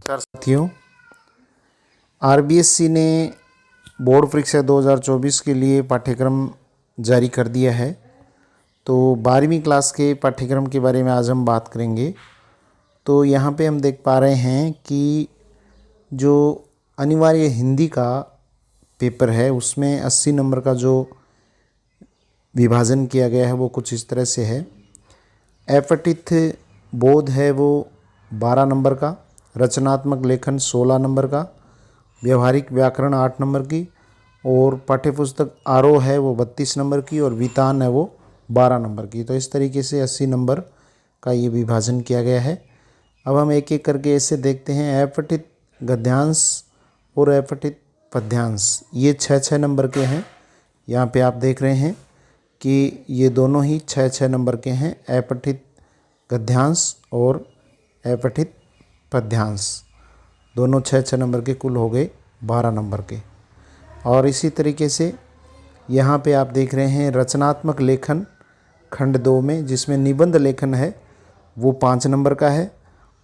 नमस्कार साथियों। आरबीएससी ने बोर्ड परीक्षा 2024 के लिए पाठ्यक्रम जारी कर दिया है। तो 12वीं क्लास के पाठ्यक्रम के बारे में आज हम बात करेंगे। तो यहाँ पे हम देख पा रहे हैं कि जो अनिवार्य हिंदी का पेपर है उसमें 80 नंबर का जो विभाजन किया गया है वो कुछ इस तरह से है। अपठित बोध है वो 12 नंबर का, रचनात्मक लेखन 16 नंबर का, व्यवहारिक व्याकरण 8 नंबर की और पाठ्यपुस्तक आरोह है वो 32 नंबर की और वितान है वो 12 नंबर की। तो इस तरीके से 80 नंबर का ये विभाजन किया गया है। अब हम एक एक करके ऐसे देखते हैं। अपठित गद्यांश और अपठित पद्यांश ये 6-6 नंबर के हैं। यहाँ पे आप देख रहे हैं कि ये दोनों ही 6-6 नंबर के हैं, अपठित गद्यांश और अपठित पद्यांश दोनों 6-6 नंबर के, कुल हो गए 12 नंबर के। और इसी तरीके से यहाँ पे आप देख रहे हैं रचनात्मक लेखन खंड 2 में, जिसमें निबंध लेखन है वो 5 नंबर का है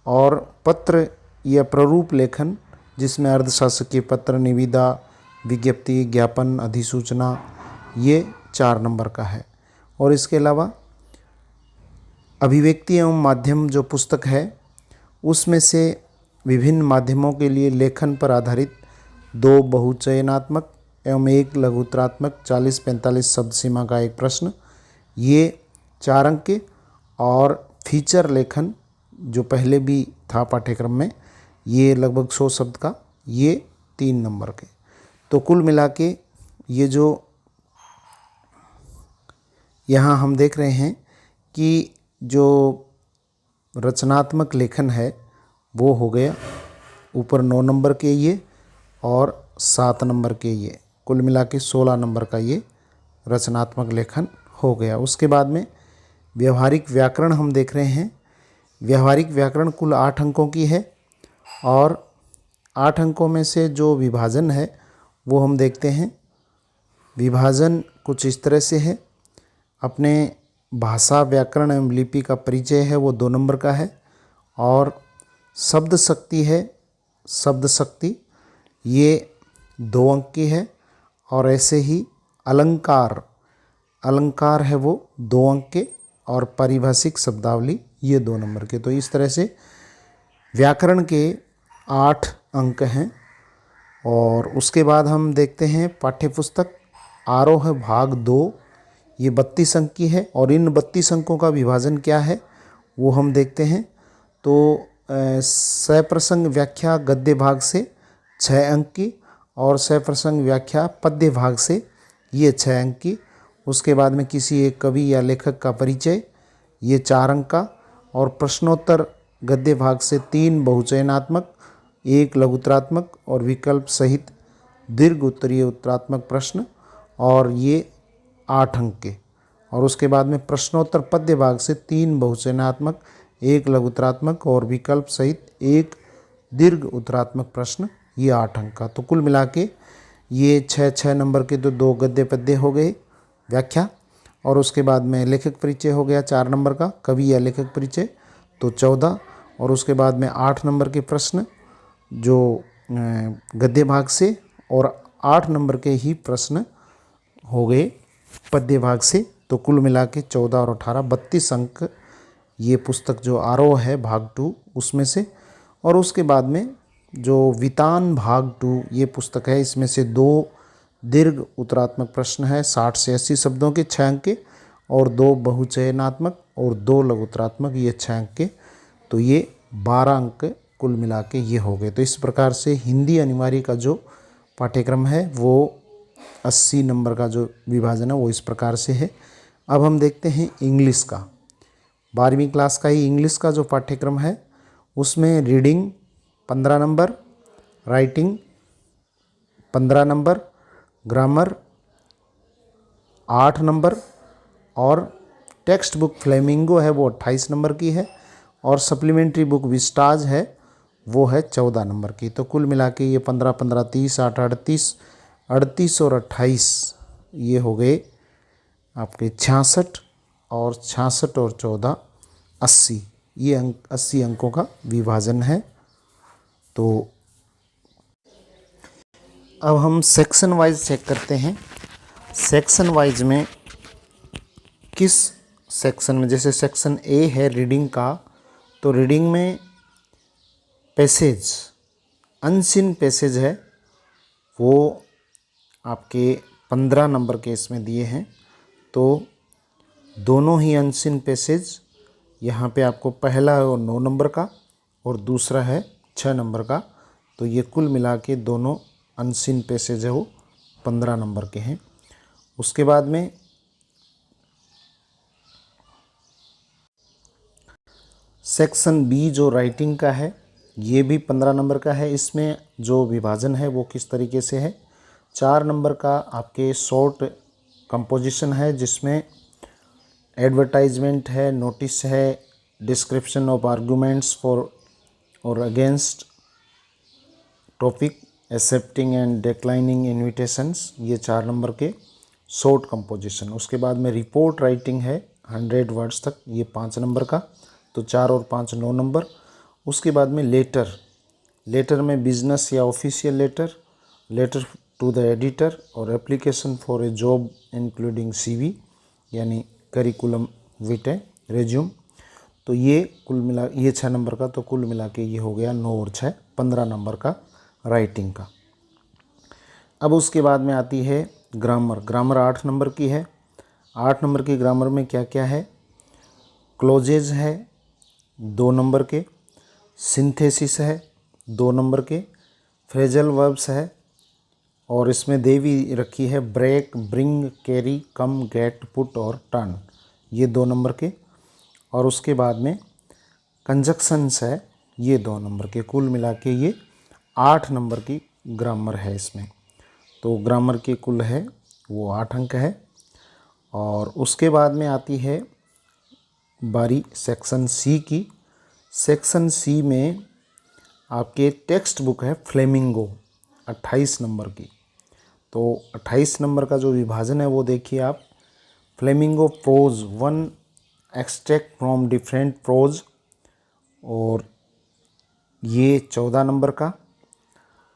और पत्र या प्रारूप लेखन जिसमें अर्धशासकीय पत्र, निविदा, विज्ञप्ति, ज्ञापन, अधिसूचना ये 4 नंबर का है। और इसके अलावा अभिव्यक्ति एवं माध्यम जो पुस्तक है उसमें से विभिन्न माध्यमों के लिए लेखन पर आधारित 2 बहुचयनात्मक एवं 1 लघुत्रात्मक 40-45 शब्द सीमा का एक प्रश्न, ये 4 अंक के। और फीचर लेखन जो पहले भी था पाठ्यक्रम में, ये लगभग 100 शब्द का, ये 3 नंबर के। तो कुल मिला के ये जो यहाँ हम देख रहे हैं कि जो रचनात्मक लेखन है वो हो गया ऊपर 9 नंबर के ये और 7 नंबर के ये, कुल मिला के 16 नंबर का ये रचनात्मक लेखन हो गया। उसके बाद में व्यवहारिक व्याकरण हम देख रहे हैं। व्यवहारिक व्याकरण कुल 8 अंकों की है और 8 अंकों में से जो विभाजन है वो हम देखते हैं। विभाजन कुछ इस तरह से है। अपने भाषा, व्याकरण एवं लिपि का परिचय है वो 2 नंबर का है और शब्द शक्ति है, शब्द शक्ति ये 2 अंक की है। और ऐसे ही अलंकार, अलंकार है वो 2 अंक के और पारिभाषिक शब्दावली ये 2 नंबर के। तो इस तरह से व्याकरण के 8 अंक हैं। और उसके बाद हम देखते हैं पाठ्यपुस्तक आरोह भाग 2, ये 32 अंक की है और इन 32 अंकों का विभाजन क्या है वो हम देखते हैं। तो सप्रसंग व्याख्या गद्य भाग से 6 अंक की और सप्रसंग व्याख्या पद्य भाग से ये 6 अंक की। उसके बाद में किसी एक कवि या लेखक का परिचय ये 4 अंक का और प्रश्नोत्तर गद्य भाग से 3 बहुचयनात्मक, 1 लघुत्रात्मक और विकल्प सहित दीर्घ उत्तरीय उत्तरात्मक प्रश्न और ये 8 अंक के। और उसके बाद में प्रश्नोत्तर पद्य भाग से 3 बहुचयनात्मक, 1 लघुत्रात्मक और विकल्प सहित 1 दीर्घ उत्तरात्मक प्रश्न, ये 8 अंक का। तो कुल मिला के ये 6-6 नंबर के तो 2 गद्य पद्य हो गए व्याख्या। और उसके बाद में लेखक परिचय हो गया 4 नंबर का, कवि या लेखक परिचय तो 14। और उसके बाद में 8 नंबर के प्रश्न जो गद्य भाग से और 8 नंबर के ही प्रश्न हो गए पद्य भाग से। तो कुल मिला के 14 और 18 32 अंक ये पुस्तक जो आरोह है भाग 2 उसमें से। और उसके बाद में जो वितान भाग 2 ये पुस्तक है, इसमें से 2 दीर्घ उत्तरात्मक प्रश्न है 60 से 80 शब्दों के 6 अंक के और 2 बहुचयनात्मक और 2 लघुत्रात्मक ये 6 अंक के। तो ये 12 अंक कुल मिला के ये हो गए। तो इस प्रकार से हिंदी अनिवार्य का जो पाठ्यक्रम है वो 80 नंबर का जो विभाजन है वो इस प्रकार से है। अब हम देखते हैं इंग्लिश का। 12वीं क्लास का ही इंग्लिश का जो पाठ्यक्रम है उसमें reading 15 number, writing 15 number, grammar 8 number और टेक्स्ट बुक फ्लेमिंगो है वो 28 नंबर की है और सप्लीमेंट्री बुक विस्टाज है वो है 14 नंबर की। तो कुल मिला के ये 15-15, 30, 8, 38 और 28 ये हो गए आपके 66 और 66 और 14 80, ये अंक 80 अंकों का विभाजन है। तो अब हम सेक्शन वाइज चेक करते हैं। सेक्शन वाइज में किस सेक्शन में, जैसे सेक्शन ए है रीडिंग का, तो रीडिंग में पैसेज, अनसीन पैसेज है, वो आपके 15 नंबर के इसमें दिए हैं। तो दोनों ही अनसीन पैसेज, यहाँ पे आपको पहला है वो 9 नंबर का और दूसरा है 6 नंबर का। तो ये कुल मिला के दोनों अनसीन पैसेज है वो 15 नंबर के हैं। उसके बाद में सेक्शन बी जो राइटिंग का है, ये भी 15 नंबर का है। इसमें जो विभाजन है वो किस तरीके से है, 4 नंबर का आपके शॉर्ट कंपोजिशन है, जिसमें एडवर्टाइजमेंट है, नोटिस है, डिस्क्रिप्शन ऑफ आर्गूमेंट्स फॉर और against topic, accepting and declining invitations, ये 4 नंबर के शॉर्ट कंपोजिशन। उसके बाद में रिपोर्ट राइटिंग है 100 वर्ड्स तक, ये 5 नंबर का। तो 4 और 5 9 नंबर। उसके बाद में लेटर, लेटर में बिजनेस या official letter, letter to the editor और application for a job including CV यानी करिकुलम विटे रेज्यूम। तो ये कुल मिला, ये 6 नंबर का, तो कुल मिला के ये हो गया 9 और 6 15 नंबर का राइटिंग का। अब उसके बाद में आती है ग्रामर। ग्रामर 8 नंबर की है। 8 नंबर की ग्रामर में क्या क्या है, क्लोजेज है 2 नंबर के, सिंथेसिस है 2 नंबर के, फ्रेजल वर्ब्स है, और इसमें देवी रखी है ब्रेक, ब्रिंग, कैरी, कम, गेट, पुट और टर्न, ये 2 नंबर के। और उसके बाद में कंजक्शंस है, ये 2 नंबर के। कुल मिला के ये 8 नंबर की ग्रामर है इसमें। तो ग्रामर के कुल है वो 8 अंक है। और उसके बाद में आती है बारी सेक्शन सी की। सेक्शन सी में आपके टेक्स्ट बुक है फ्लेमिंगो 28 नंबर की। तो 28 नंबर का जो विभाजन है वो देखिए आप, flamingo prose 1 extract from different prose, और ये 14 नंबर का,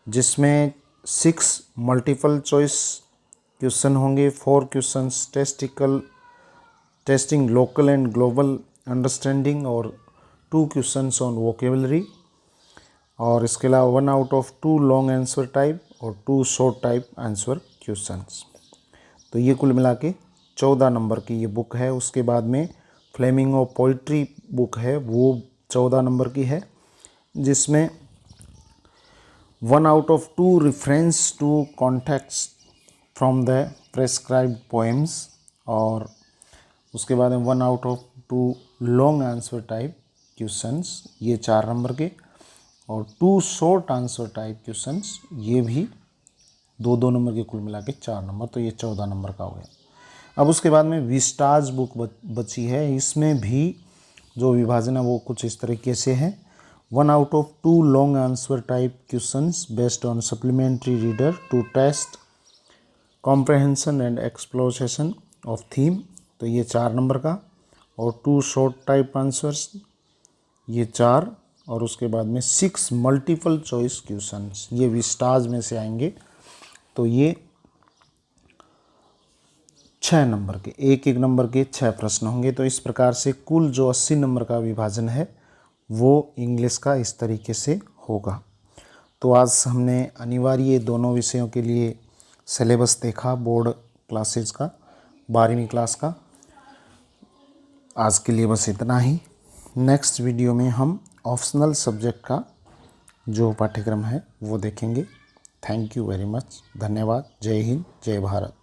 जिसमें 6 मल्टीपल चॉइस क्वेश्चन होंगे, 4 questions testing local and global understanding और 2 क्वेश्चंस ऑन वोकेबलरी, और इसके अलावा 1 out of 2 long answer type और 2 शॉर्ट टाइप आंसर क्वेश्चंस। तो ये कुल मिला के 14 नंबर की ये बुक है। उसके बाद में फ्लेमिंगो पोइट्री बुक है, वो 14 नंबर की है, जिसमें 1 out of 2 reference to context from the prescribed poems, और उसके बाद में 1 out of 2 long answer type questions, ये 4 नंबर के, और 2 शॉर्ट आंसर टाइप क्वेश्चंस, ये भी 2 नंबर के, कुल मिला के 4 नंबर। तो ये 14 नंबर का हो गया। अब उसके बाद में विस्टाज बुक बची है। इसमें भी जो विभाजन है वो कुछ इस तरीके से है, 1 out of 2 long answer type questions based on supplementary reader to test comprehension and exploration of theme, तो ये 4 नंबर का, और 2 शॉर्ट टाइप आंसर्स, ये 4, और उसके बाद में 6 मल्टीपल चॉइस क्वेश्चंस, ये विस्टाज में से आएंगे। तो ये 6 नंबर के, एक एक नंबर के 6 प्रश्न होंगे। तो इस प्रकार से कुल जो 80 नंबर का विभाजन है वो इंग्लिश का इस तरीके से होगा। तो आज हमने अनिवार्य दोनों विषयों के लिए सिलेबस देखा, बोर्ड क्लासेज का, 12वीं क्लास का। आज के लिए बस इतना ही। नेक्स्ट वीडियो में हम ऑप्शनल सब्जेक्ट का जो पाठ्यक्रम है वो देखेंगे। Thank you very much. धन्यवाद। जय हिंद, जय भारत।